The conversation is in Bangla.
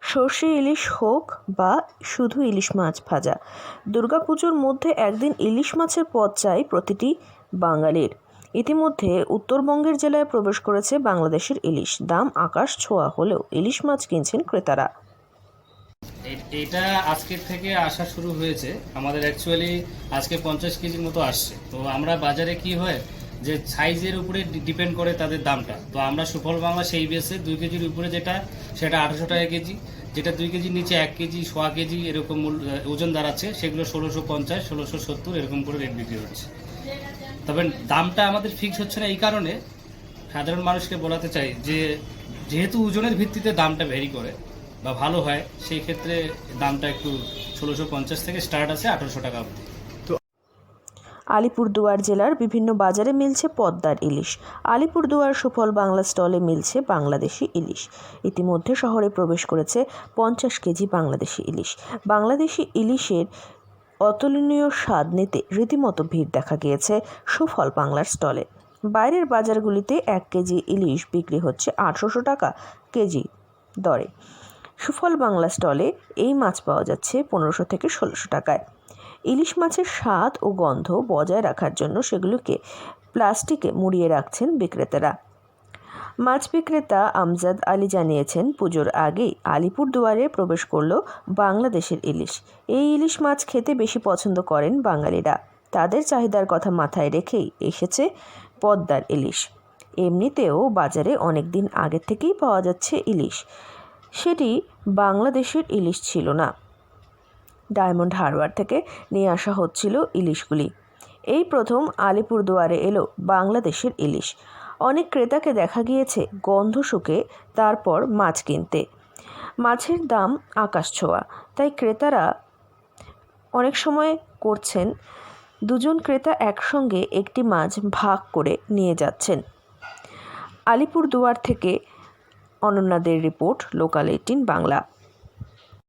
সর্ষে ইলিশ হোক বা শুধু ইলিশ মাছ ভাজা, দুর্গাপুজোর মধ্যে একদিন ইলিশ মাছের পদ চাই প্রতিটি বাঙালির। ইতিমধ্যে উত্তরবঙ্গের জেলায় প্রবেশ করেছে বাংলাদেশের ইলিশ। দাম আকাশ ছোঁয়া হলেও ইলিশ মাছ কিনছেন ক্রেতারা। এটা আজকের থেকে আসা শুরু হয়েছে আমাদের। অ্যাকচুয়ালি আজকে 50 কেজির মতো আসছে। তো আমরা বাজারে কি হয় যে সাইজের উপরে ডিপেন্ড করে তাদের দামটা। তো আমরা সুফল বাংলা সেই বেসে 2 কেজির উপরে যেটা সেটা 1800 টাকা কেজি, যেটা 2 কেজির নিচে 1 কেজি 1.5 কেজি এরকম ওজন দাঁড়াচ্ছে সেগুলো 1650 1670 এরকম করে রেট বিক্রি হচ্ছে। তবে দামটা আমাদের ফিক্স হচ্ছে না এই কারণে সাধারণ মানুষকে বলাতে চাই যে যেহেতু ওজনের ভিত্তিতে দামটা ভ্যারি করে বা ভালো হয়, সেই ক্ষেত্রে দামটা একটু 1650 থেকে স্টার্ট আছে 1800 টাকা অবধি। আলিপুরদুয়ার জেলার বিভিন্ন বাজারে মিলছে পদ্মার ইলিশ। আলিপুরদুয়ার সুফল বাংলা স্টলে মিলছে বাংলাদেশি ইলিশ। ইতিমধ্যে শহরে প্রবেশ করেছে 50 কেজি বাংলাদেশি ইলিশ। বাংলাদেশি ইলিশের অতুলনীয় স্বাদ নিতে রীতিমতো ভিড় দেখা গিয়েছে সুফল বাংলার স্টলে। বাইরের বাজারগুলিতে 1 কেজি ইলিশ বিক্রি হচ্ছে 800 টাকা কেজি দরে। সুফল বাংলা স্টলে এই মাছ পাওয়া যাচ্ছে 1500 থেকে 1600 টাকায়। ইলিশ মাছের স্বাদ ও গন্ধ বজায় রাখার জন্য সেগুলোকে প্লাস্টিকে মুড়িয়ে রাখছেন বিক্রেতারা। মাছ বিক্রেতা আমজাদ আলী জানিয়েছেন, পুজোর আগেই আলিপুরদুয়ারে প্রবেশ করল বাংলাদেশের ইলিশ। এই ইলিশ মাছ খেতে বেশি পছন্দ করেন বাঙালিরা। তাদের চাহিদার কথা মাথায় রেখেই এসেছে পদ্মার ইলিশ। এমনিতেও বাজারে অনেক দিন আগের থেকেই পাওয়া যাচ্ছে ইলিশ, সেটি বাংলাদেশের ইলিশ ছিল না। ডায়মন্ড হারবার থেকে নিয়ে আসা হচ্ছিল ইলিশগুলি। এই প্রথম আলিপুরদুয়ারে এলো বাংলাদেশের ইলিশ। অনেক ক্রেতাকে দেখা গিয়েছে গন্ধ শুকে তারপর মাছ কিনতে। মাছের দাম আকাশ ছোঁয়া, তাই ক্রেতারা অনেক সময় করছেন 2 জন ক্রেতা একসঙ্গে একটি মাছ ভাগ করে নিয়ে যাচ্ছেন। আলিপুরদুয়ার থেকে অনন্যাদের রিপোর্ট, লোকাল 18 বাংলা।